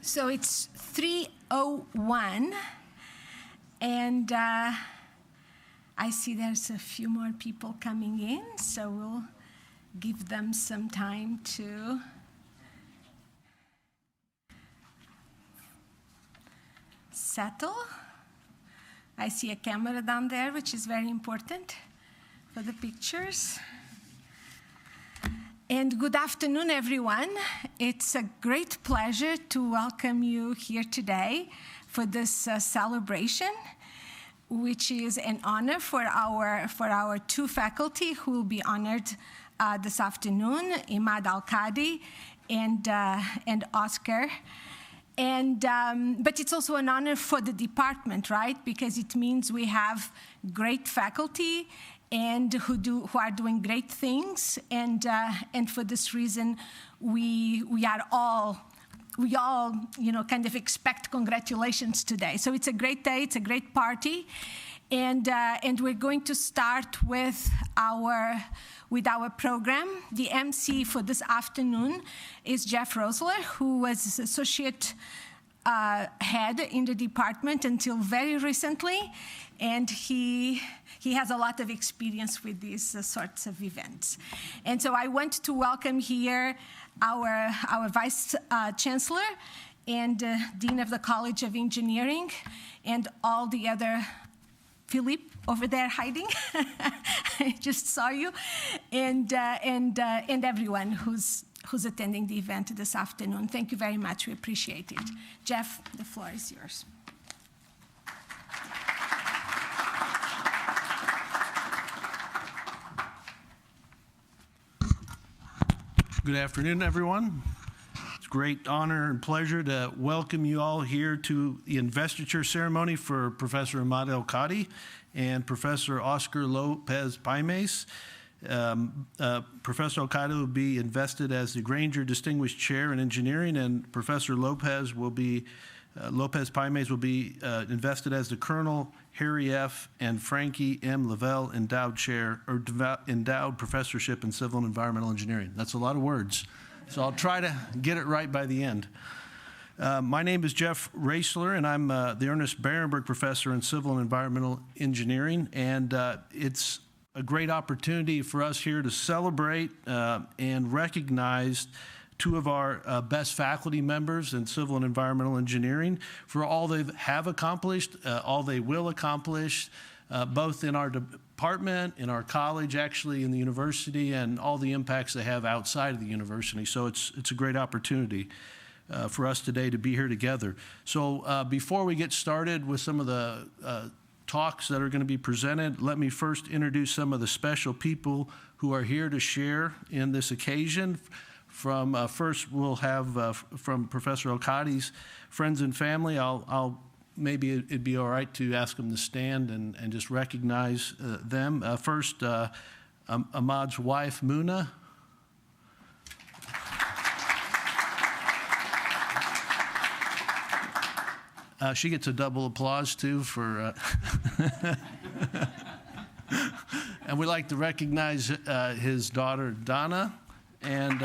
So it's 3:01, and I see there's a few more people coming in, so we'll give them some time to settle. I see a camera down there, which is very important for the pictures. And good afternoon, everyone. It's a great pleasure to welcome you here today for this celebration, which is an honor for our two faculty who will be honored this afternoon, Imad Al-Qadi and Oscar. But it's also an honor for the department, right? Because it means we have great faculty and who are doing great things, and for this reason, we all kind of expect congratulations today. So it's a great day, it's a great party, and we're going to start with our program. The MC for this afternoon is Jeff Rosler, who was associate head in the department until very recently, and he has a lot of experience with these sorts of events. And so I want to welcome here our Vice Chancellor and Dean of the College of Engineering, and all the other, Philippe over there hiding, I just saw you, and everyone who's attending the event this afternoon. Thank you very much, we appreciate it. Jeff, the floor is yours. Good afternoon, everyone. It's a great honor and pleasure to welcome you all here to the investiture ceremony for Professor Imad Al-Qadi and Professor Oscar Lopez-Pamies. Professor Al-Qadi will be invested as the Grainger Distinguished Chair in Engineering, and Professor Lopez-Pamies will be invested as the Colonel Harry F. and Frankie M. Lovell Endowed Chair, or Endowed Professorship in Civil and Environmental Engineering. That's a lot of words, so I'll try to get it right by the end. My name is Jeff Rosler, and I'm the Ernest Berenberg Professor in Civil and Environmental Engineering, and it's a great opportunity for us here to celebrate and recognize two of our best faculty members in civil and environmental engineering for all they have accomplished, all they will accomplish, both in our department, in our college, actually in the university, and all the impacts they have outside of the university. So it's a great opportunity for us today to be here together. So before we get started with some of the talks that are going to be presented, let me first introduce some of the special people who are here to share in this occasion. First, we'll have from Professor Al-Qadi's friends and family. Maybe it'd be all right to ask them to stand and just recognize them. First, Imad's wife, Muna. She gets a double applause, too, for... And we'd like to recognize his daughter, Donna, and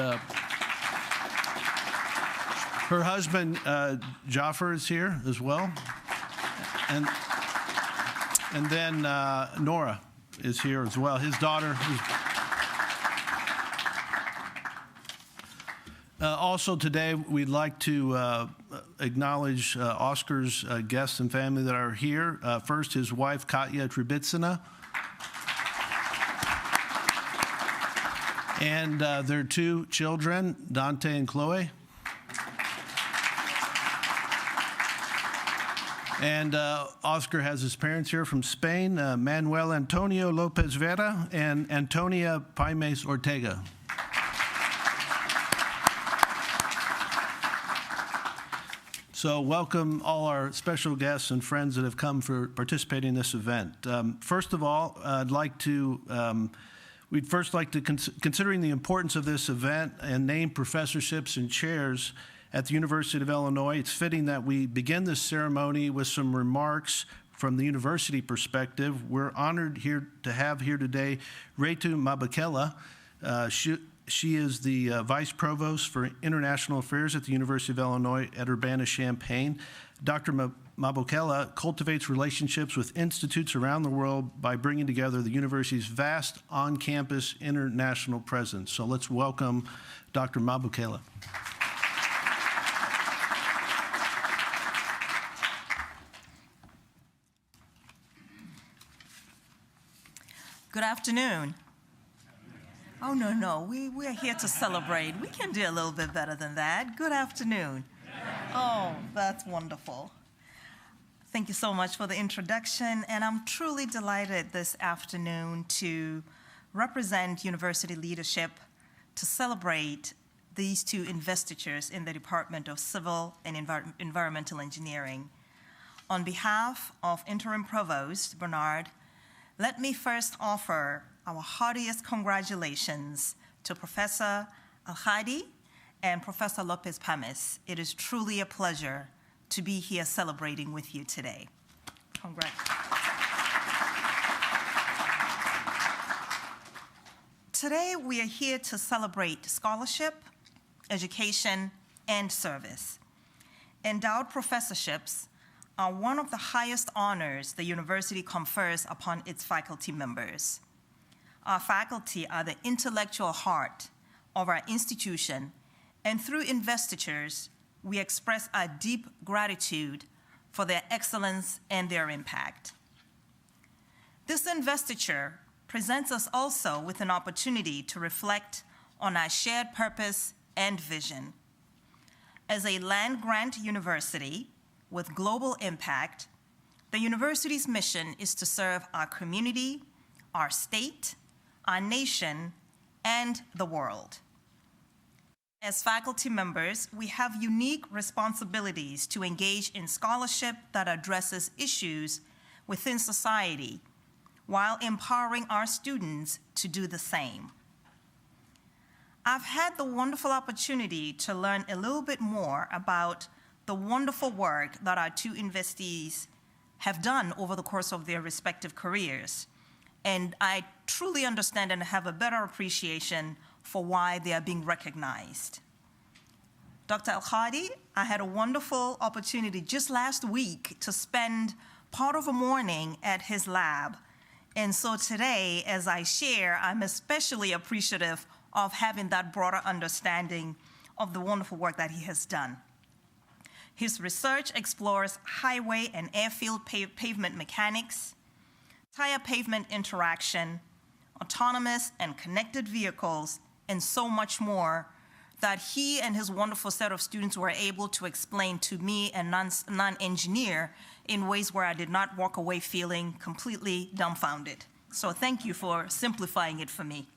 her husband, Jaffer, is here as well. And then Nora is here as well, his daughter. Also today, we'd like to acknowledge Oscar's guests and family that are here. First, his wife, Katya Trubitsina, and their two children, Dante and Chloe. And Oscar has his parents here from Spain, Manuel Antonio Lopez Vera and Antonia Pamies Ortega. So welcome all our special guests and friends that have come for participating in this event. First of all, we'd first like to, considering the importance of this event and name professorships and chairs at the University of Illinois, it's fitting that we begin this ceremony with some remarks from the university perspective. We're honored to have here today Retu Mabakela. She is the Vice Provost for International Affairs at the University of Illinois at Urbana-Champaign. Dr. Mabukela cultivates relationships with institutes around the world by bringing together the university's vast on-campus international presence. So let's welcome Dr. Mabukela. Good afternoon. Oh, no, we're here to celebrate. We can do a little bit better than that. Good afternoon. Oh, that's wonderful. Thank you so much for the introduction, and I'm truly delighted this afternoon to represent university leadership to celebrate these two investitures in the Department of Civil and Environmental Engineering. On behalf of Interim Provost Bernard, let me first offer our heartiest congratulations to Professor Al-Qadi and Professor Lopez-Pamies. It is truly a pleasure to be here celebrating with you today. Congrats. Today, we are here to celebrate scholarship, education, and service. Endowed professorships are one of the highest honors the university confers upon its faculty members. Our faculty are the intellectual heart of our institution, and through investitures, we express our deep gratitude for their excellence and their impact. This investiture presents us also with an opportunity to reflect on our shared purpose and vision. As a land-grant university with global impact, the university's mission is to serve our community, our state, our nation, and the world. As faculty members, we have unique responsibilities to engage in scholarship that addresses issues within society while empowering our students to do the same. I've had the wonderful opportunity to learn a little bit more about the wonderful work that our two investees have done over the course of their respective careers. And I truly understand and have a better appreciation for why they are being recognized. Dr. Al-Qadi, I had a wonderful opportunity just last week to spend part of a morning at his lab. And so today, as I share, I'm especially appreciative of having that broader understanding of the wonderful work that he has done. His research explores highway and airfield pavement mechanics, tire pavement interaction, autonomous and connected vehicles, and so much more that he and his wonderful set of students were able to explain to me, a non-engineer, in ways where I did not walk away feeling completely dumbfounded. So thank you for simplifying it for me.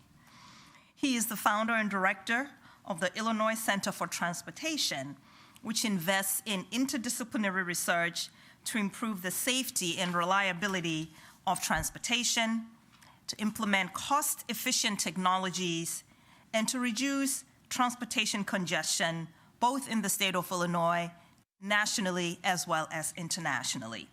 He is the founder and director of the Illinois Center for Transportation, which invests in interdisciplinary research to improve the safety and reliability of transportation, to implement cost-efficient technologies, and to reduce transportation congestion, both in the state of Illinois, nationally, as well as internationally.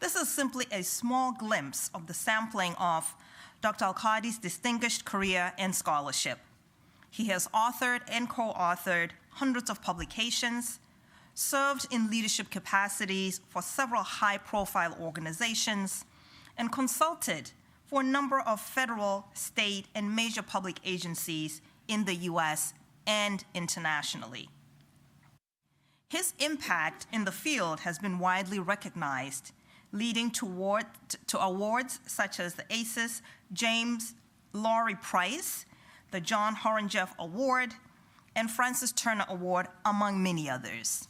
This is simply a small glimpse of the sampling of Dr. Al-Qadi's distinguished career and scholarship. He has authored and co-authored hundreds of publications, served in leadership capacities for several high-profile organizations, and consulted for a number of federal, state, and major public agencies in the US and internationally. His impact in the field has been widely recognized, leading to awards such as the ACES James Laurie Prize, the John Horonjeff Award, and Francis Turner Award, among many others.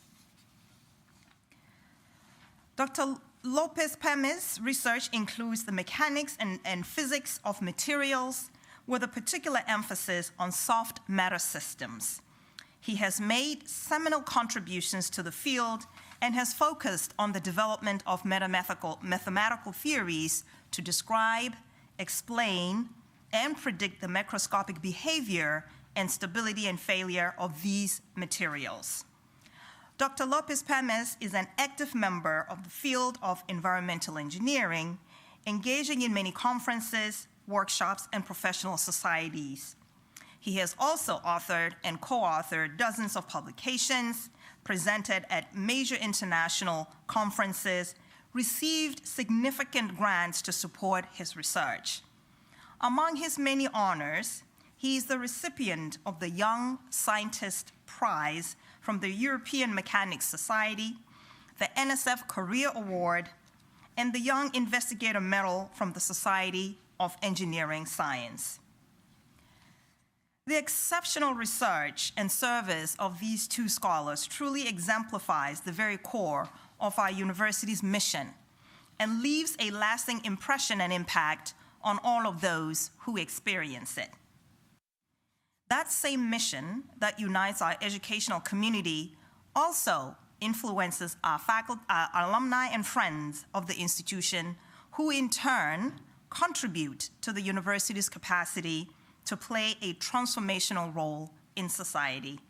Dr. Lopez-Pamies' research includes the mechanics and physics of materials, with a particular emphasis on soft matter systems. He has made seminal contributions to the field and has focused on the development of mathematical theories to describe, explain, and predict the macroscopic behavior and stability and failure of these materials. Dr. Lopez-Pamies is an active member of the field of environmental engineering, engaging in many conferences, workshops, and professional societies. He has also authored and co-authored dozens of publications, presented at major international conferences, received significant grants to support his research. Among his many honors, he is the recipient of the Young Scientist Prize from the European Mechanics Society, the NSF Career Award, and the Young Investigator Medal from the Society of Engineering Science. The exceptional research and service of these two scholars truly exemplifies the very core of our university's mission and leaves a lasting impression and impact on all of those who experience it. That same mission that unites our educational community also influences our faculty, our alumni and friends of the institution, who in turn contribute to the university's capacity to play a transformational role in society.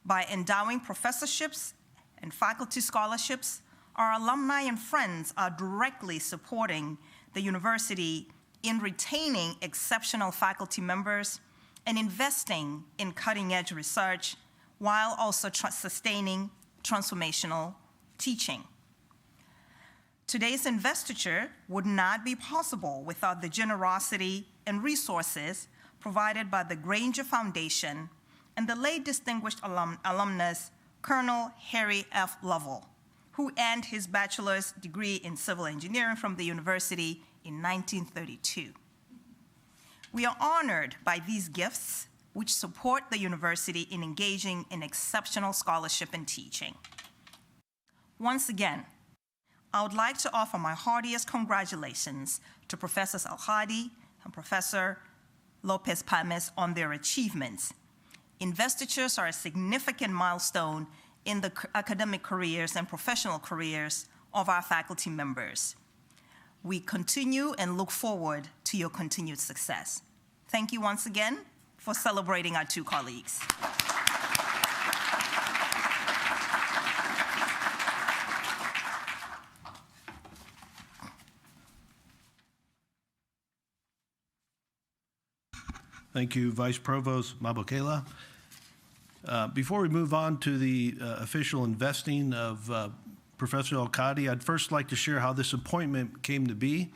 By endowing professorships and faculty scholarships, our alumni and friends are directly supporting the university in retaining exceptional faculty members and investing in cutting-edge research while also sustaining transformational teaching. Today's investiture would not be possible without the generosity and resources provided by the Grainger Foundation and the late distinguished alumnus, Colonel Harry F. Lovell, who earned his bachelor's degree in civil engineering from the university in 1932. We are honored by these gifts, which support the university in engaging in exceptional scholarship and teaching. Once again, I would like to offer my heartiest congratulations to Professors Al-Qadi and Professor Lopez-Pamies on their achievements. Investitures are a significant milestone in the academic careers and professional careers of our faculty members. We continue and look forward to your continued success. Thank you once again for celebrating our two colleagues. Thank you, Vice Provost Mabokela. Before we move on to the official investing of Professor Al-Qadi, I'd first like to share how this appointment came to be.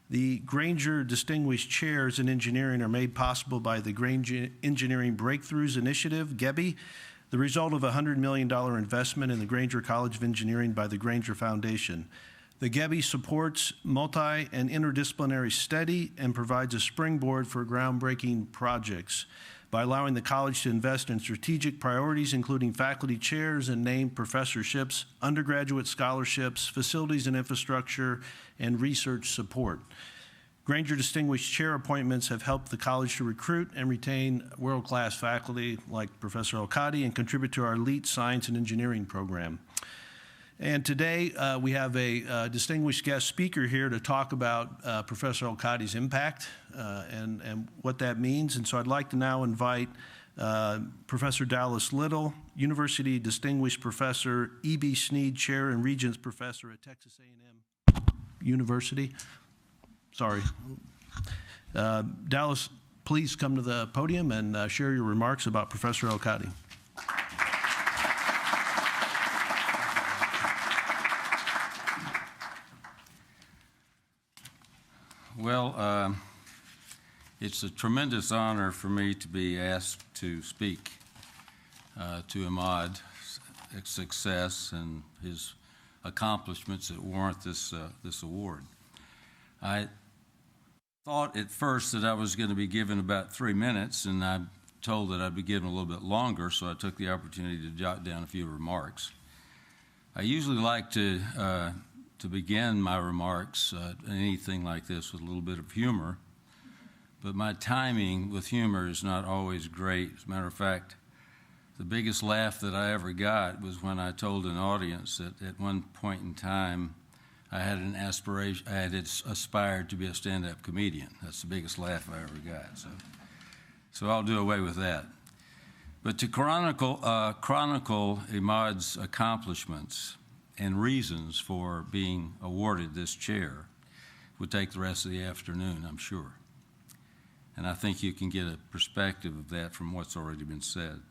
The Grainger Distinguished Chairs in Engineering are made possible by the Grainger Engineering Breakthroughs Initiative, GEBI, the result of a $100 million investment in the Grainger College of Engineering by the Grainger Foundation. The GEBI supports multi- and interdisciplinary study and provides a springboard for groundbreaking projects by allowing the college to invest in strategic priorities, including faculty chairs and named professorships, undergraduate scholarships, facilities and infrastructure, and research support. Grainger Distinguished Chair appointments have helped the college to recruit and retain world-class faculty like Professor Al-Qadi and contribute to our elite science and engineering program. And today we have a distinguished guest speaker here to talk about Professor Al-Qadi's impact and what that means. And so I'd like to now invite Professor Dallas Little, University Distinguished Professor, E.B. Sneed Chair and Regents Professor at Texas A&M University. Sorry. Dallas, please come to the podium and share your remarks about Professor Al-Qadi. Well, it's a tremendous honor for me to be asked to speak to Imad's success and his accomplishments that warrant this award. I thought at first that I was going to be given about 3 minutes, and I'm told that I'd be given a little bit longer, so I took the opportunity to jot down a few remarks. I usually like to begin my remarks, anything like this, with a little bit of humor, but my timing with humor is not always great. As a matter of fact, the biggest laugh that I ever got was when I told an audience that at one point in time I had an aspiration, I had aspired to be a stand-up comedian. That's the biggest laugh I ever got. So I'll do away with that. But to chronicle Imad's accomplishments and reasons for being awarded this chair would take the rest of the afternoon, I'm sure. And I think you can get a perspective of that from what's already been said.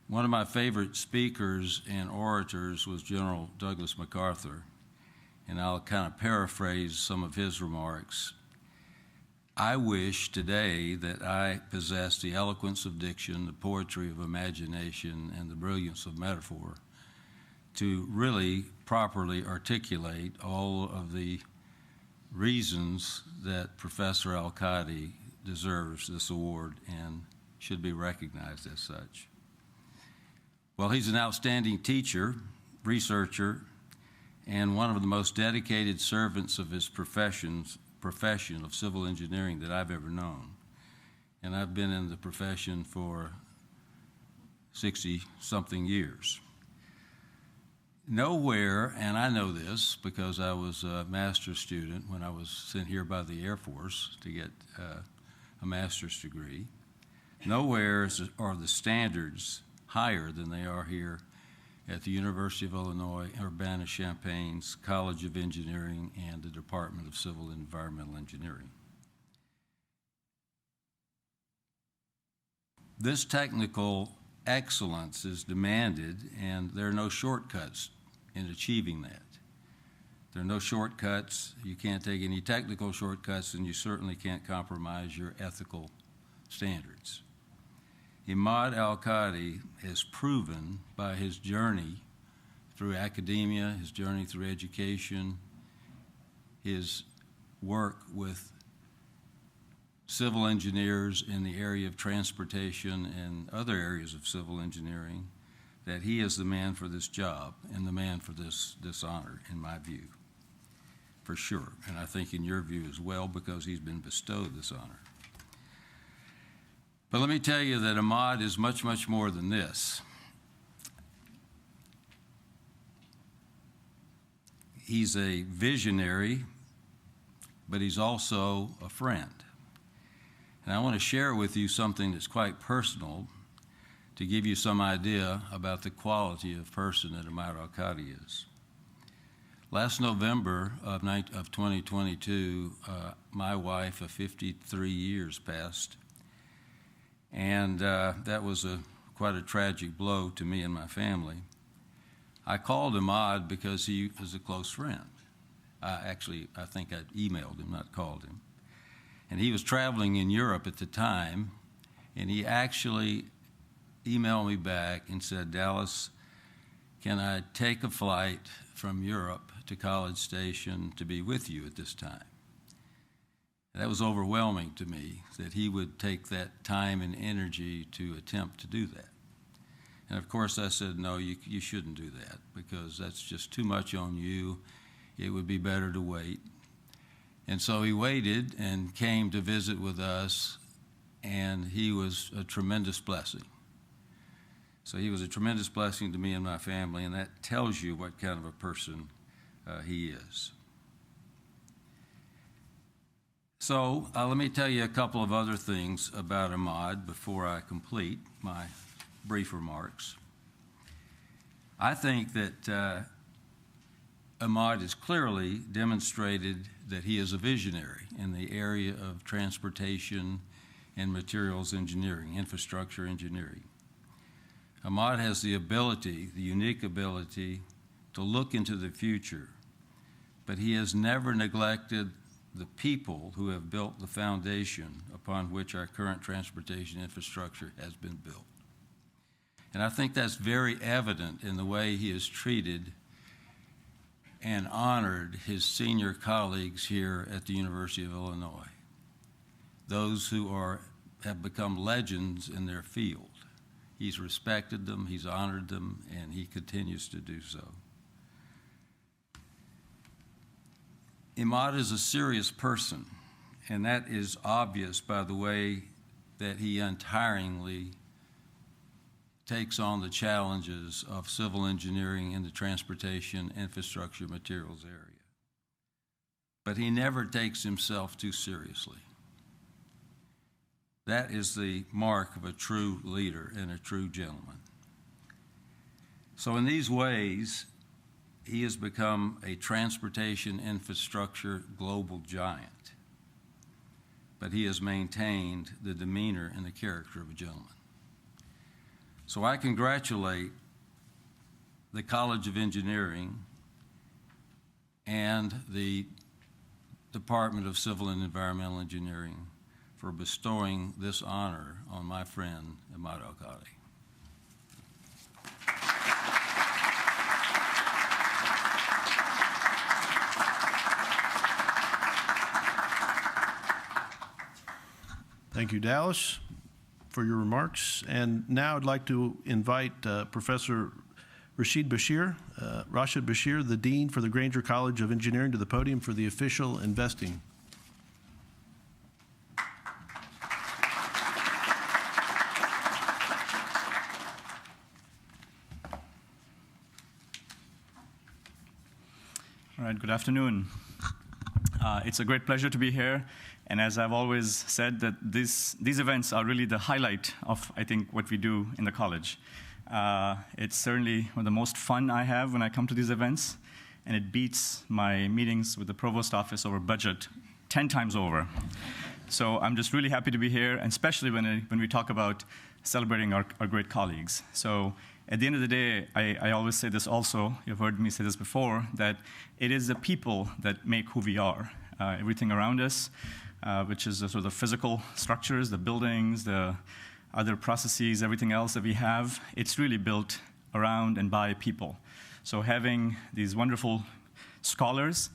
One of my favorite speakers and orators was General Douglas MacArthur, and I'll kind of paraphrase some of his remarks. I wish today that I possessed the eloquence of diction, the poetry of imagination, and the brilliance of metaphor to really properly articulate all of the reasons that Professor Al-Qadi deserves this award and should be recognized as such. Well, he's an outstanding teacher, researcher, and one of the most dedicated servants of his profession of civil engineering that I've ever known. And I've been in the profession for 60-something years. Nowhere, and I know this because I was a master's student when I was sent here by the Air Force to get a master's degree, nowhere are the standards higher than they are here at the University of Illinois, Urbana-Champaign's College of Engineering and the Department of Civil and Environmental Engineering. This technical excellence is demanded, and there are no shortcuts in achieving that. There are no shortcuts. You can't take any technical shortcuts, and you certainly can't compromise your ethical standards. Imad Al-Qadi has proven by his journey through academia, his journey through education, his work with civil engineers in the area of transportation and other areas of civil engineering, that he is the man for this job and the man for this honor, in my view, for sure. And I think in your view as well, because he's been bestowed this honor. But let me tell you that Imad is much, much more than this. He's a visionary, but he's also a friend. And I want to share with you something that's quite personal to give you some idea about the quality of person that Imad Al-Qadi is. Last November of 2022, my wife of 53 years passed. And that was quite a tragic blow to me and my family. I called Imad because he was a close friend. I think I emailed him, not called him. And he was traveling in Europe at the time, and he actually emailed me back and said, "Dallas, can I take a flight from Europe to College Station to be with you at this time?" That was overwhelming to me, that he would take that time and energy to attempt to do that. And of course I said, no, you shouldn't do that, because that's just too much on you. It would be better to wait. And so he waited and came to visit with us, and he was a tremendous blessing. So he was a tremendous blessing to me and my family, and that tells you what kind of a person he is. So let me tell you a couple of other things about Imad before I complete my brief remarks. I think that Imad has clearly demonstrated that he is a visionary in the area of transportation and materials engineering, infrastructure engineering. Imad has the ability, the unique ability, to look into the future, but he has never neglected the people who have built the foundation upon which our current transportation infrastructure has been built. And I think that's very evident in the way he has treated and honored his senior colleagues here at the University of Illinois, those who have become legends in their field. He's respected them, he's honored them, and he continues to do so. Imad is a serious person, and that is obvious by the way that he untiringly takes on the challenges of civil engineering in the transportation infrastructure materials area. But he never takes himself too seriously. That is the mark of a true leader and a true gentleman. So in these ways, he has become a transportation infrastructure global giant. but he has maintained the demeanor and the character of a gentleman. So I congratulate the College of Engineering and the Department of Civil and Environmental Engineering for bestowing this honor on my friend, Imad Al-Qadi. Thank you, Dallas, for your remarks. And now I'd like to invite Professor Rashid Bashir, the Dean for the Grainger College of Engineering, to the podium for the official investing. All right, good afternoon. It's a great pleasure to be here. And as I've always said, that these events are really the highlight of, I think, what we do in the college. It's certainly one of the most fun I have when I come to these events, and it beats my meetings with the provost office over budget 10 times over. So I'm just really happy to be here, and especially when we talk about celebrating our great colleagues. So at the end of the day, I always say this also, you've heard me say this before, that it is the people that make who we are. Everything around us, which is the sort of physical structures, the buildings, the other processes, everything else that we have, it's really built around and by people. So having these wonderful scholars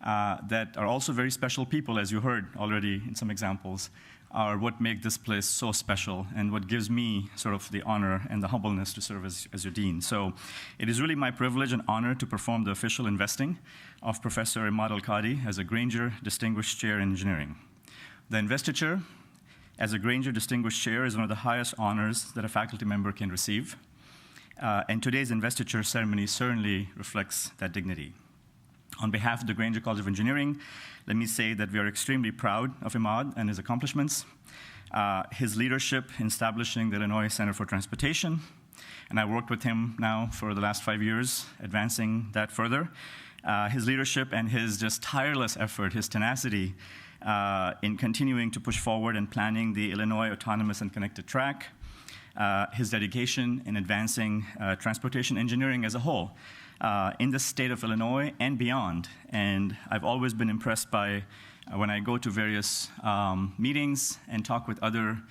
that are also very special people, as you heard already in some examples, are what make this place so special and what gives me sort of the honor and the humbleness to serve as your dean. So it is really my privilege and honor to perform the official investing of Professor Imad Al-Qadi as a Grainger Distinguished Chair in Engineering. The investiture as a Grainger Distinguished Chair is one of the highest honors that a faculty member can receive. And today's investiture ceremony certainly reflects that dignity. On behalf of the Grainger College of Engineering, let me say that we are extremely proud of Imad and his accomplishments, his leadership in establishing the Illinois Center for Transportation, and I worked with him now for the last 5 years, advancing that further. His leadership and his just tireless effort, his tenacity in continuing to push forward and planning the Illinois Autonomous and Connected Track, his dedication in advancing transportation engineering as a whole in the state of Illinois and beyond. And I've always been impressed by when I go to various meetings and talk with other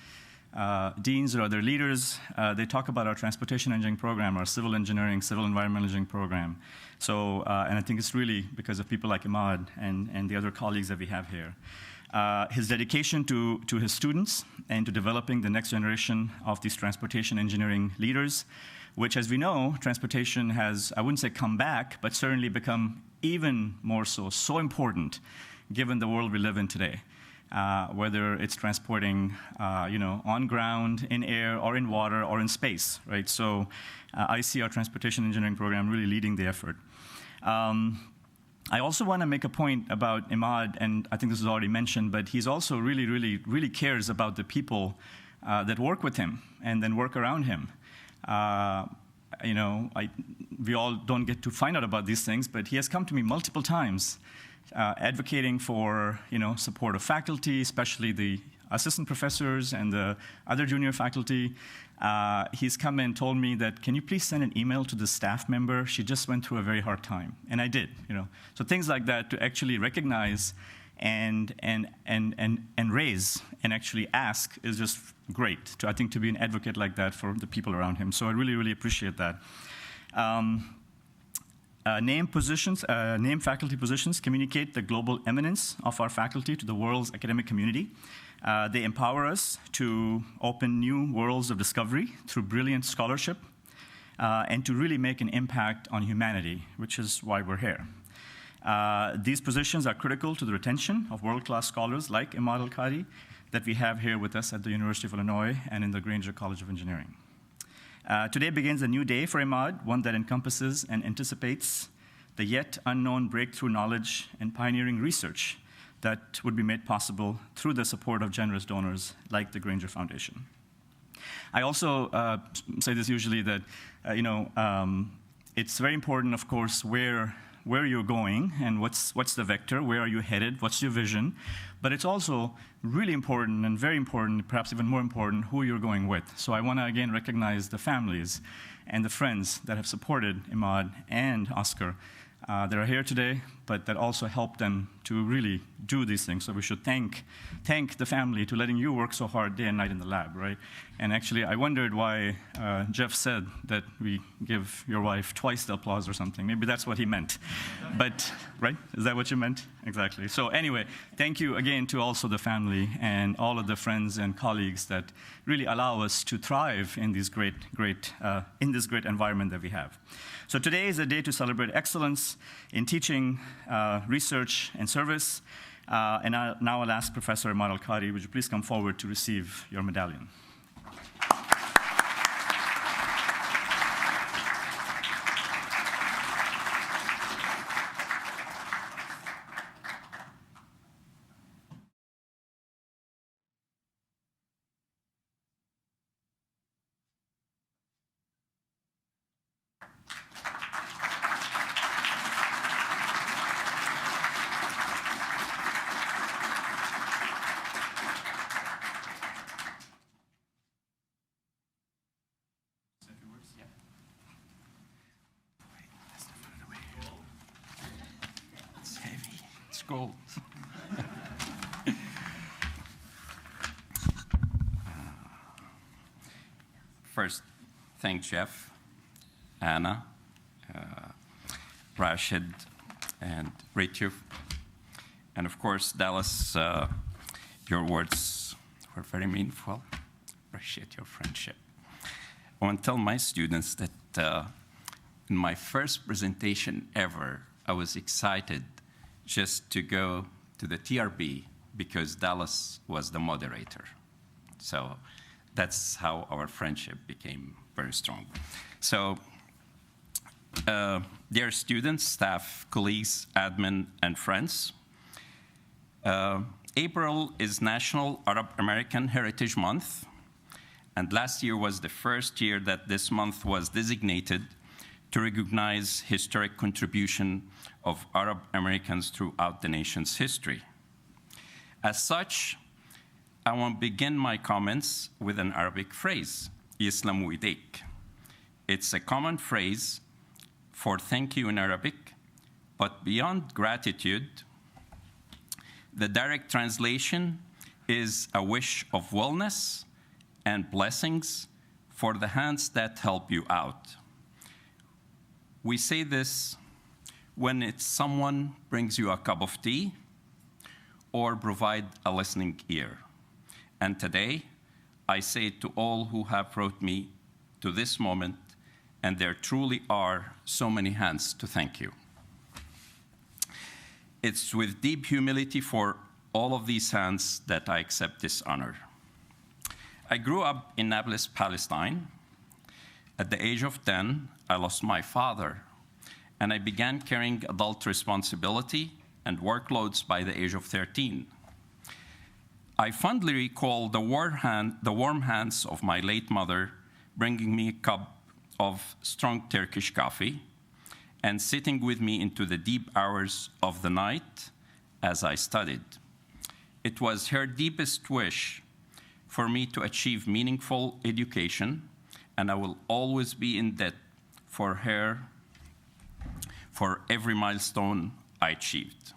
deans or other leaders, they talk about our transportation engineering program, our civil engineering, civil environmental engineering program. So, and I think it's really because of people like Imad and the other colleagues that we have here. His dedication to his students and to developing the next generation of these transportation engineering leaders, which, as we know, transportation has, I wouldn't say come back, but certainly become even more so important given the world we live in today. Whether it's transporting, on ground, in air, or in water, or in space, right? So I see our transportation engineering program really leading the effort. I also want to make a point about Imad, and I think this was already mentioned, but he's also really cares about the people that work with him and then work around him. We all don't get to find out about these things, but he has come to me multiple times advocating for support of faculty, especially the assistant professors and the other junior faculty. He's come and told me that, can you please send an email to the staff member? She just went through a very hard time. And I did, So things like that to actually recognize and raise and actually ask is just great. I think to be an advocate like that for the people around him. So I really appreciate that. Named faculty positions communicate the global eminence of our faculty to the world's academic community. They empower us to open new worlds of discovery through brilliant scholarship and to really make an impact on humanity, which is why we're here. These positions are critical to the retention of world-class scholars like Imad Al-Qadi that we have here with us at the University of Illinois and in the Grainger College of Engineering. Today begins a new day for Imad, one that encompasses and anticipates the yet unknown breakthrough knowledge and pioneering research that would be made possible through the support of generous donors like the Grainger Foundation. I also say this usually that, it's very important, of course, where where you're going and what's the vector, where are you headed, what's your vision, but it's also really important and very important, perhaps even more important, who you're going with. So I want to again recognize the families and the friends that have supported Imad and Oscar that are here today, but that also helped them to really do these things. So we should thank the family to letting you work so hard day and night in the lab, right? And actually, I wondered why Jeff said that we give your wife twice the applause or something. Maybe that's what he meant. But, right? Is that what you meant? Exactly. So anyway, thank you again to also the family and all of the friends and colleagues that really allow us to thrive in this great environment that we have. So today is a day to celebrate excellence in teaching, research, and service. And now I'll ask Professor Imad Al-Qadi, would you please come forward to receive your medallion? Gold. First, thank Jeff, Anna, Rashid, and Ritu. And of course, Dallas, your words were very meaningful. Appreciate your friendship. I want to tell my students that in my first presentation ever, I was excited just to go to the TRB because Dallas was the moderator. So that's how our friendship became very strong. So dear students, staff, colleagues, admin, and friends, April is National Arab American Heritage Month, and last year was the first year that this month was designated to recognize historic contribution of Arab Americans throughout the nation's history. As such, I want to begin my comments with an Arabic phrase, Yislamu Idek. It's a common phrase for thank you in Arabic, but beyond gratitude, the direct translation is a wish of wellness and blessings for the hands that help you out. We say this when it's someone brings you a cup of tea or provide a listening ear. And today, I say it to all who have brought me to this moment, and there truly are so many hands to thank you. It's with deep humility for all of these hands that I accept this honor. I grew up in Nablus, Palestine. At the age of 10, I lost my father, and I began carrying adult responsibility and workloads by the age of 13. I fondly recall the warm hands of my late mother bringing me a cup of strong Turkish coffee and sitting with me into the deep hours of the night as I studied. It was her deepest wish for me to achieve meaningful education, and I will always be in debt for her for every milestone I achieved.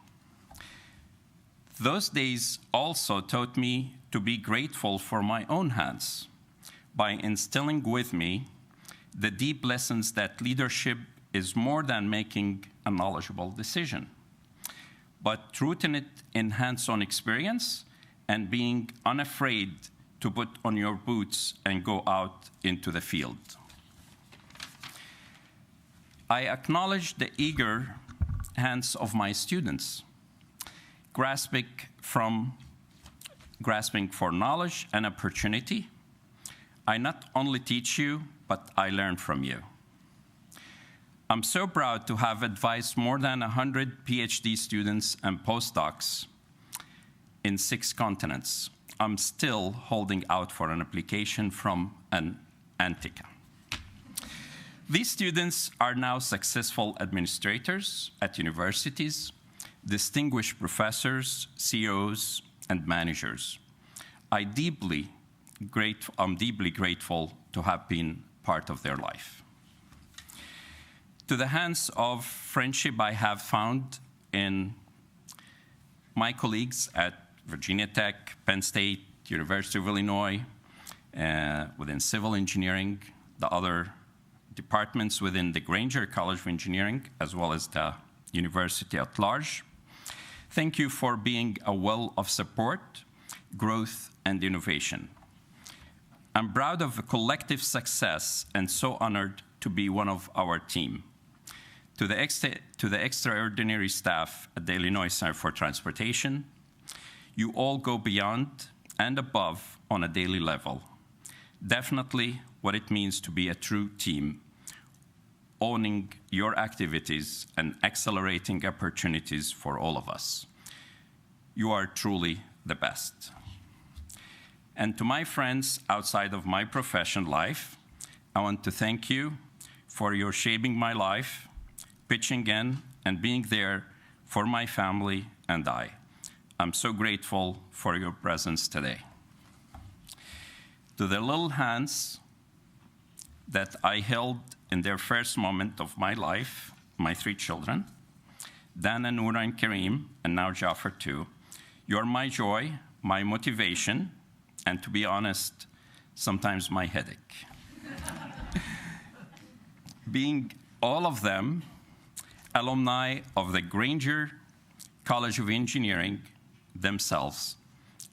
Those days also taught me to be grateful for my own hands by instilling with me the deep lessons that leadership is more than making a knowledgeable decision, but rooting it in hands-on experience and being unafraid to put on your boots and go out into the field. I acknowledge the eager hands of my students, grasping for knowledge and opportunity. I not only teach you, but I learn from you. I'm so proud to have advised more than 100 PhD students and postdocs in 6 continents. I'm still holding out for an application from an Antica. These students are now successful administrators at universities, distinguished professors, CEOs, and managers. I'm deeply grateful to have been part of their life. To the hands of friendship I have found in my colleagues at Virginia Tech, Penn State, University of Illinois, within civil engineering, the other departments within the Grainger College of Engineering, as well as the university at large. Thank you for being a well of support, growth, and innovation. I'm proud of the collective success and so honored to be one of our team. To the extraordinary staff at the Illinois Center for Transportation, you all go beyond and above on a daily level. Definitely what it means to be a true team, owning your activities and accelerating opportunities for all of us. You are truly the best. And to my friends outside of my professional life, I want to thank you for your shaping my life, pitching in, and being there for my family and I. I'm so grateful for your presence today. To the little hands that I held in their first moment of my life, my 3 children, Dan and Noura and Kareem, and now Jafar too, you're my joy, my motivation, and to be honest, sometimes my headache. Being all of them alumni of the Grainger College of Engineering themselves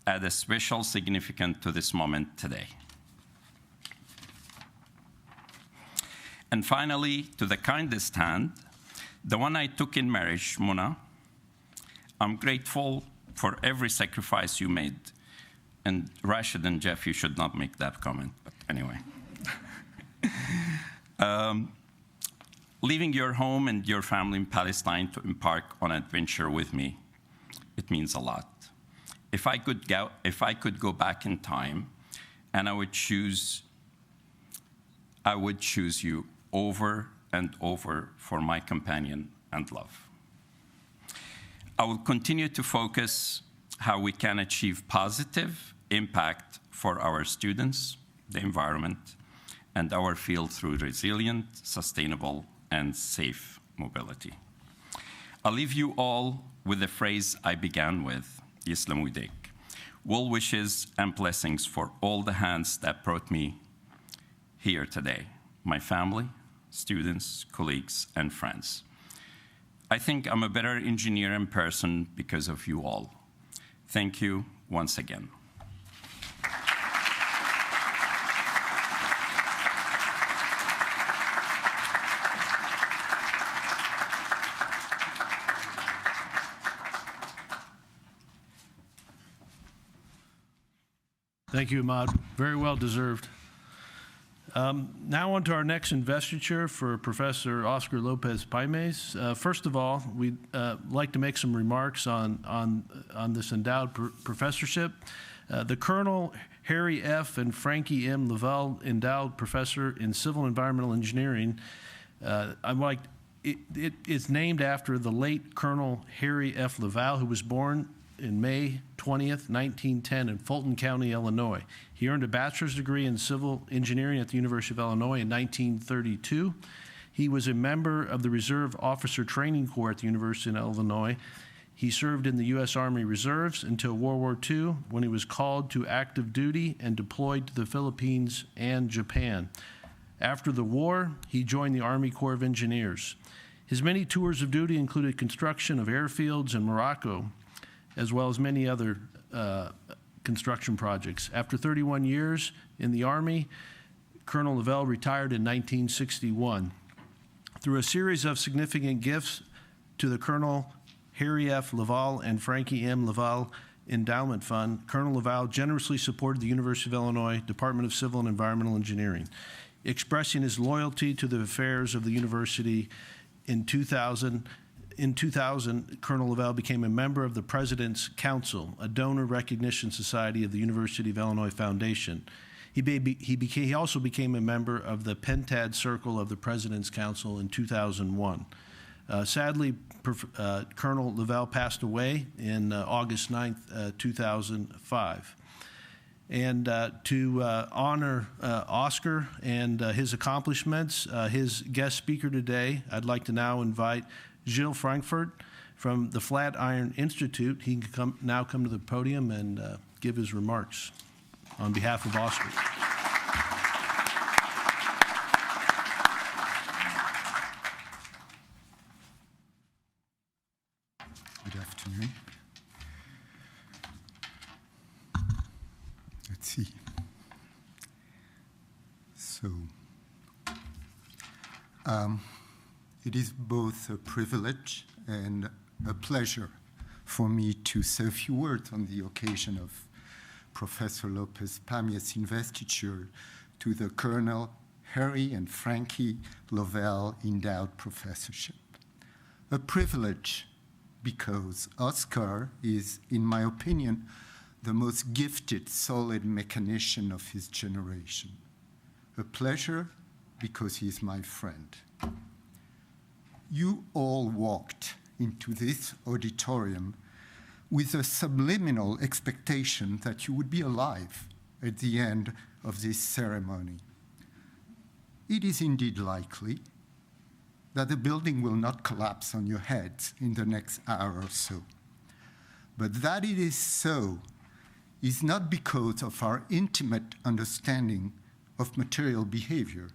add a special significance to this moment today. And finally, to the kindest hand, the one I took in marriage, Muna, I'm grateful for every sacrifice you made. And Rashid and Jeff, you should not make that comment, but anyway. Leaving your home and your family in Palestine to embark on an adventure with me, it means a lot. If I could go back in time, and I would choose you over and over for my companion and love. I will continue to focus how we can achieve positive impact for our students, the environment, and our field through resilient, sustainable, and safe mobility. I'll leave you all with the phrase I began with, Yislam Widek. Well wishes and blessings for all the hands that brought me here today, my family, students, colleagues, and friends. I think I'm a better engineer and person because of you all. Thank you once again. Thank you, Imad. Very well deserved. Now on to our next investiture for Professor Oscar Lopez-Pamies. First of all, we'd like to make some remarks on this endowed professorship. The Colonel Harry F. and Frankie M. Lovell Endowed Professor in Civil Environmental Engineering, it's named after the late Colonel Harry F. Lovell, who was born in May 20th, 1910 in Fulton County, Illinois. He earned a bachelor's degree in civil engineering at the University of Illinois in 1932. He was a member of the Reserve Officer Training Corps at the University of Illinois. He served in the U.S. Army Reserves until World War II, when he was called to active duty and deployed to the Philippines and Japan. After the war, he joined the Army Corps of Engineers. His many tours of duty included construction of airfields in Morocco, as well as many other construction projects. After 31 years in the Army, Colonel Lovell retired in 1961. Through a series of significant gifts to the Colonel Harry F. Lovell and Frankie M. Lovell Endowment Fund, Colonel Lovell generously supported the University of Illinois Department of Civil and Environmental Engineering, expressing his loyalty to the affairs of the university. In 2000, Colonel Lovell became a member of the President's Council, a donor recognition society of the University of Illinois Foundation. He also became a member of the Pentad Circle of the President's Council in 2001. Sadly, Colonel Lovell passed away in August 9th, 2005. And to honor Oscar and his accomplishments, his guest speaker today, I'd like to now invite Gilles Frankfurt from the Flatiron Institute. He can now come to the podium and give his remarks on behalf of Oscar. Good afternoon. Let's see. So, it is both a privilege and a pleasure for me to say a few words on the occasion of Professor Lopez-Pamies' investiture to the Colonel Harry and Frankie Lovell Endowed Professorship. A privilege because Oscar is, in my opinion, the most gifted solid mechanician of his generation. A pleasure because he is my friend. You all walked into this auditorium with a subliminal expectation that you would be alive at the end of this ceremony. It is indeed likely that the building will not collapse on your heads in the next hour or so. But that it is so is not because of our intimate understanding of material behavior,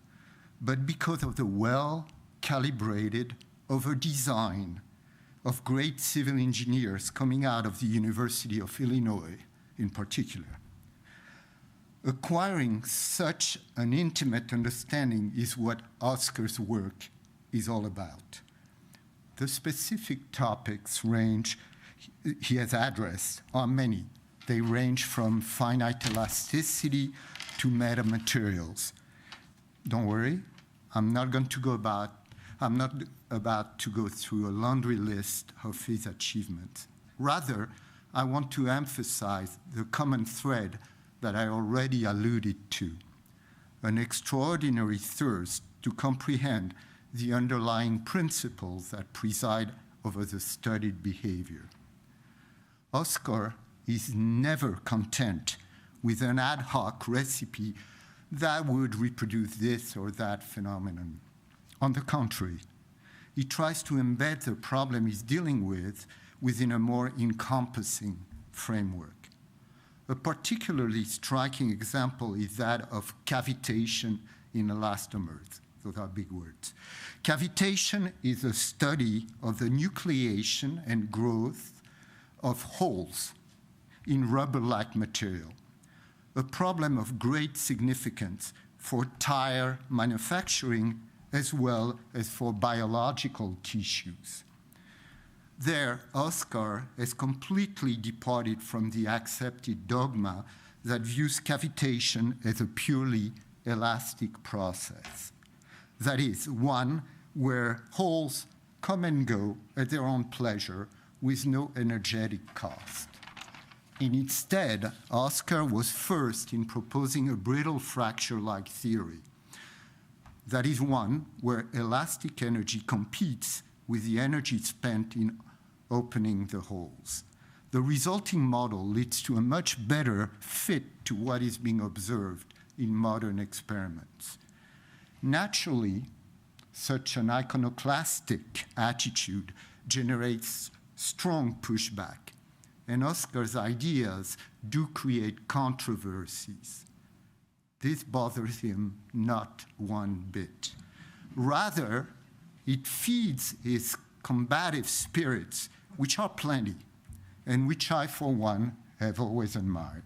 but because of the well-calibrated over-design of great civil engineers coming out of the University of Illinois in particular. Acquiring such an intimate understanding is what Oscar's work is all about. The specific topics he has addressed are many. They range from finite elasticity to metamaterials. Don't worry, I'm not about to go through a laundry list of his achievements. Rather, I want to emphasize the common thread that I already alluded to, an extraordinary thirst to comprehend the underlying principles that preside over the studied behavior. Oscar is never content with an ad hoc recipe that would reproduce this or that phenomenon. On the contrary, he tries to embed the problem he's dealing with within a more encompassing framework. A particularly striking example is that of cavitation in elastomers. Those are big words. Cavitation is a study of the nucleation and growth of holes in rubber-like material, a problem of great significance for tire manufacturing as well as for biological tissues. There, Oscar has completely departed from the accepted dogma that views cavitation as a purely elastic process. That is, one where holes come and go at their own pleasure with no energetic cost. And instead, Oscar was first in proposing a brittle fracture-like theory. That is one where elastic energy competes with the energy spent in opening the holes. The resulting model leads to a much better fit to what is being observed in modern experiments. Naturally, such an iconoclastic attitude generates strong pushback, and Oscar's ideas do create controversies. This bothers him not one bit. Rather, it feeds his combative spirits, which are plenty, and which I, for one, have always admired.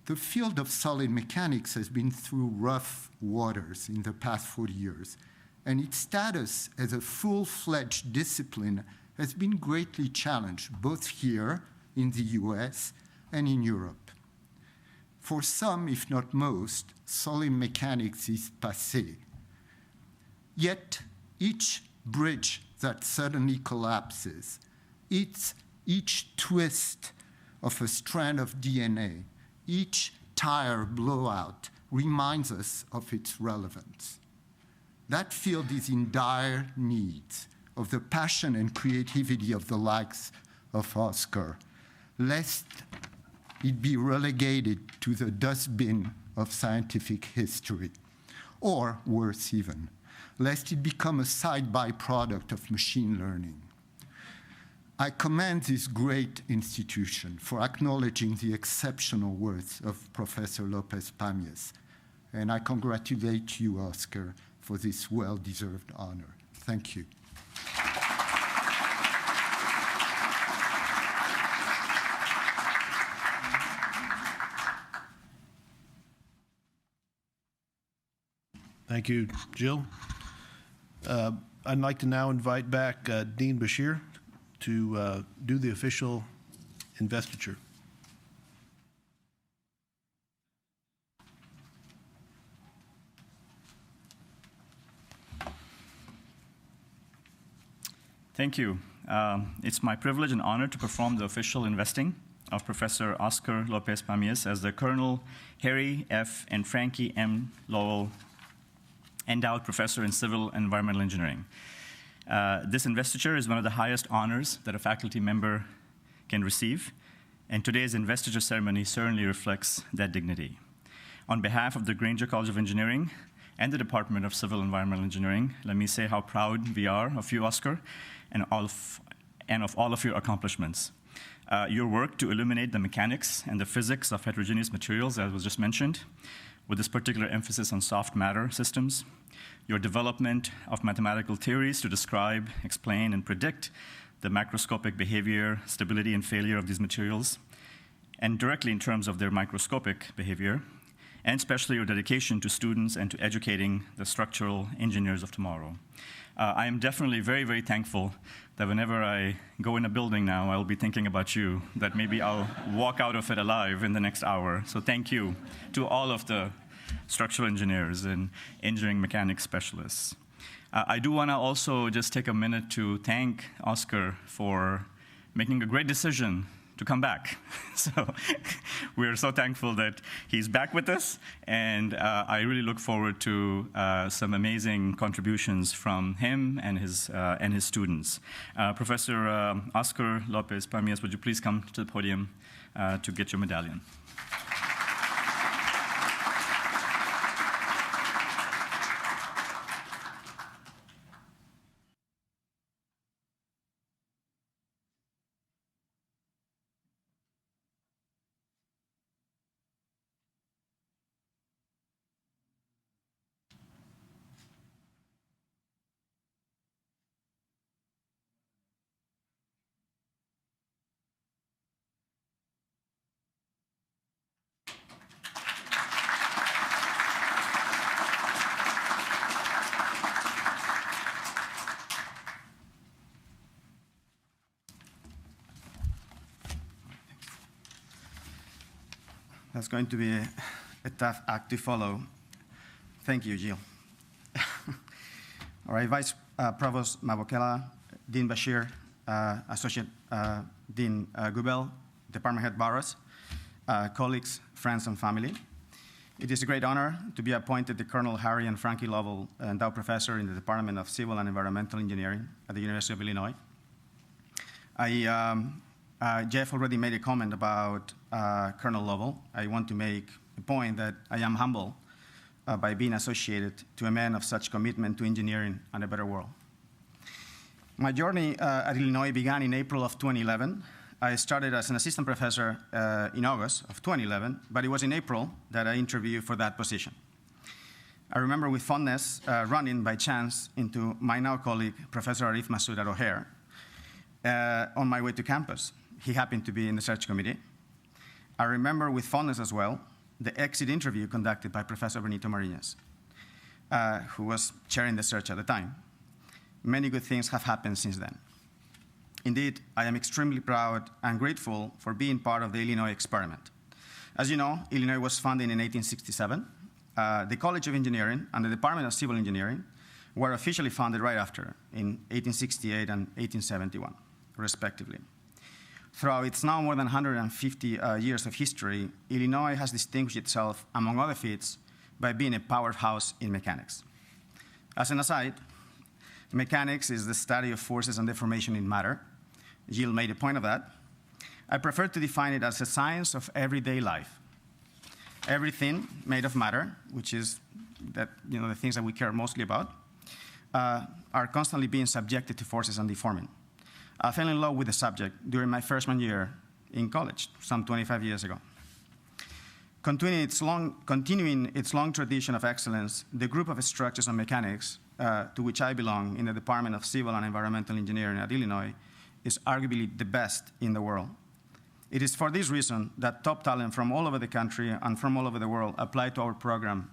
The field of solid mechanics has been through rough waters in the past 40 years, and its status as a full-fledged discipline has been greatly challenged, both here in the US and in Europe. For some, if not most, solid mechanics is passé. Yet, each bridge that suddenly collapses, each twist of a strand of DNA, each tire blowout reminds us of its relevance. That field is in dire need of the passion and creativity of the likes of Oscar, lest it be relegated to the dustbin of scientific history, or worse even, lest it become a side byproduct of machine learning. I commend this great institution for acknowledging the exceptional worth of Professor Lopez-Pamies, and I congratulate you, Oscar, for this well-deserved honor. Thank you. Thank you, Jill. I'd like to now invite back Dean Bashir to do the official investiture. Thank you. It's my privilege and honor to perform the official investing of Professor Oscar Lopez-Pamies as the Colonel Harry F. and Frankie M. Lovell Endowed Professor in Civil and Environmental Engineering. This investiture is one of the highest honors that a faculty member can receive, and today's investiture ceremony certainly reflects that dignity. On behalf of the Grainger College of Engineering and the Department of Civil and Environmental Engineering, let me say how proud we are of you, Oscar, and of all of your accomplishments. Your work to illuminate the mechanics and the physics of heterogeneous materials, as was just mentioned, with this particular emphasis on soft matter systems, your development of mathematical theories to describe, explain, and predict the macroscopic behavior, stability, and failure of these materials, and directly in terms of their microscopic behavior, and especially your dedication to students and to educating the structural engineers of tomorrow. I am definitely very, very thankful that whenever I go in a building now, I'll be thinking about you, that maybe I'll walk out of it alive in the next hour. So thank you to all of the structural engineers and engineering mechanics specialists. I do want to also just take a minute to thank Oscar for making a great decision to come back. So we're so thankful that he's back with us, and I really look forward to some amazing contributions from him and his students. Professor Oscar Lopez-Pamies, would you please come to the podium to get your medallion? That's going to be a tough act to follow. Thank you, Jill. All right, Vice Provost Mabokela, Dean Bashir, Associate Dean Gubel, Department Head Barros, colleagues, friends, and family. It is a great honor to be appointed the Colonel Harry and Frankie Lovell Endowed Professor in the Department of Civil and Environmental Engineering at the University of Illinois. Jeff already made a comment about Colonel Lovell. I want to make a point that I am humbled by being associated to a man of such commitment to engineering and a better world. My journey at Illinois began in April of 2011. I started as an assistant professor in August of 2011, but it was in April that I interviewed for that position. I remember with fondness running by chance into my now colleague, Professor Arif Masood at O'Hare, on my way to campus. He happened to be in the search committee. I remember with fondness as well the exit interview conducted by Professor Benito Mariñez, who was chairing the search at the time. Many good things have happened since then. Indeed, I am extremely proud and grateful for being part of the Illinois experiment. As you know, Illinois was founded in 1867. The College of Engineering and the Department of Civil Engineering were officially founded right after, in 1868 and 1871, respectively. Throughout its now more than 150 years of history, Illinois has distinguished itself, among other feats, by being a powerhouse in mechanics. As an aside, mechanics is the study of forces and deformation in matter. Jill made a point of that. I prefer to define it as a science of everyday life. Everything made of matter, which is the things that we care mostly about, are constantly being subjected to forces and deforming. I fell in love with the subject during my freshman year in college, some 25 years ago. Continuing its long tradition of excellence, the group of structures and mechanics to which I belong in the Department of Civil and Environmental Engineering at Illinois is arguably the best in the world. It is for this reason that top talent from all over the country and from all over the world apply to our program.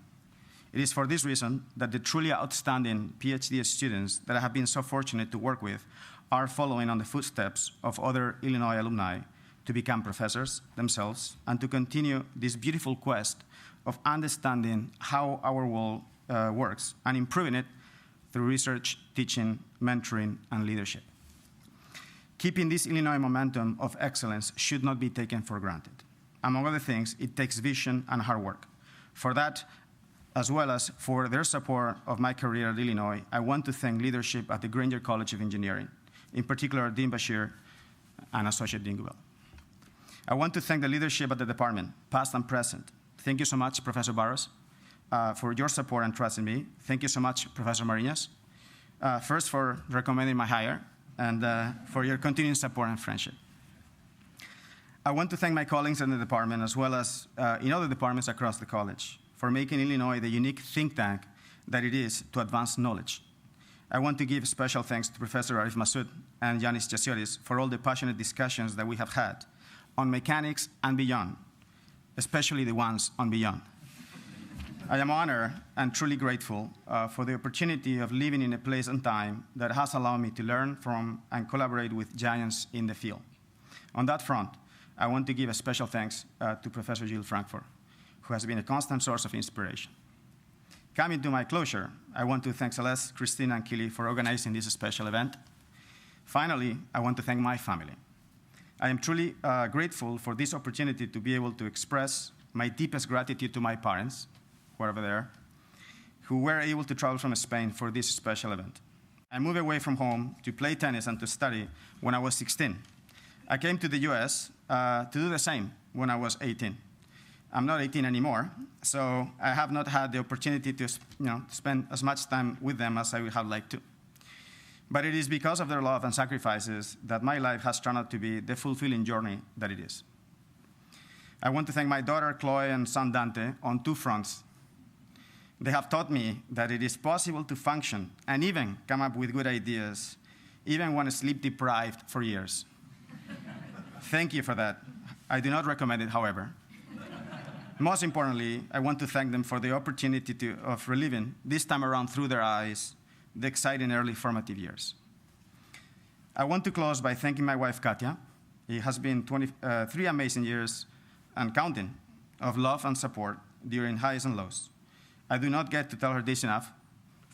It is for this reason that the truly outstanding PhD students that I have been so fortunate to work with are following on the footsteps of other Illinois alumni to become professors themselves and to continue this beautiful quest of understanding how our world works and improving it through research, teaching, mentoring, and leadership. Keeping this Illinois momentum of excellence should not be taken for granted. Among other things, it takes vision and hard work. For that, as well as for their support of my career at Illinois, I want to thank leadership at the Grainger College of Engineering, in particular Dean Bashir and Associate Dean Lovell. I want to thank the leadership at the department, past and present. Thank you so much, Professor Barros, for your support and trust in me. Thank you so much, Professor Marinas, first for recommending my hire, and for your continuing support and friendship. I want to thank my colleagues in the department, as well as in other departments across the college, for making Illinois the unique think tank that it is to advance knowledge. I want to give special thanks to Professor Arif Masood and Yanis Chasioris for all the passionate discussions that we have had on mechanics and beyond, especially the ones on beyond. I am honored and truly grateful for the opportunity of living in a place and time that has allowed me to learn from and collaborate with giants in the field. On that front, I want to give a special thanks to Professor Jill Frankfurt, who has been a constant source of inspiration. Coming to my closure, I want to thank Celeste, Christine, and Kelly for organizing this special event. Finally, I want to thank my family. I am truly grateful for this opportunity to be able to express my deepest gratitude to my parents, wherever they are, who were able to travel from Spain for this special event. I moved away from home to play tennis and to study when I was 16. I came to the US to do the same when I was 18. I'm not 18 anymore, so I have not had the opportunity to spend as much time with them as I would have liked to. But it is because of their love and sacrifices that my life has turned out to be the fulfilling journey that it is. I want to thank my daughter, Chloe, and son, Dante, on two fronts. They have taught me that it is possible to function and even come up with good ideas, even when sleep-deprived for years. Thank you for that. I do not recommend it, however. Most importantly, I want to thank them for the opportunity of reliving, this time around through their eyes, the exciting early formative years. I want to close by thanking my wife, Katya. It has been 23 amazing years and counting of love and support during highs and lows. I do not get to tell her this enough.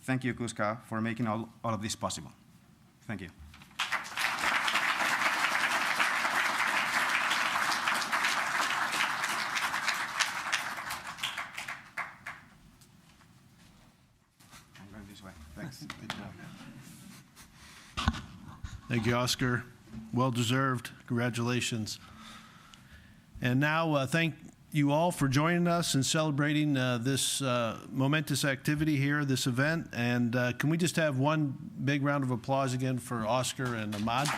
Thank you, Kuzka, for making all of this possible. Thank you. I'm going this way. Thanks. Thank you, Oscar. Well deserved. Congratulations. And now, thank you all for joining us and celebrating this momentous activity here, this event. And can we just have one big round of applause again for Oscar and Imad?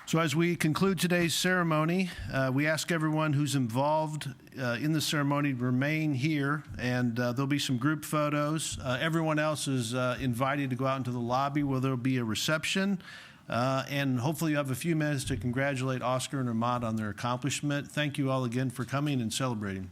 So as we conclude today's ceremony, we ask everyone who's involved in the ceremony to remain here, and there'll be some group photos. Everyone else is invited to go out into the lobby where there'll be a reception, and hopefully you have a few minutes to congratulate Oscar and Imad on their accomplishment. Thank you all again for coming and celebrating.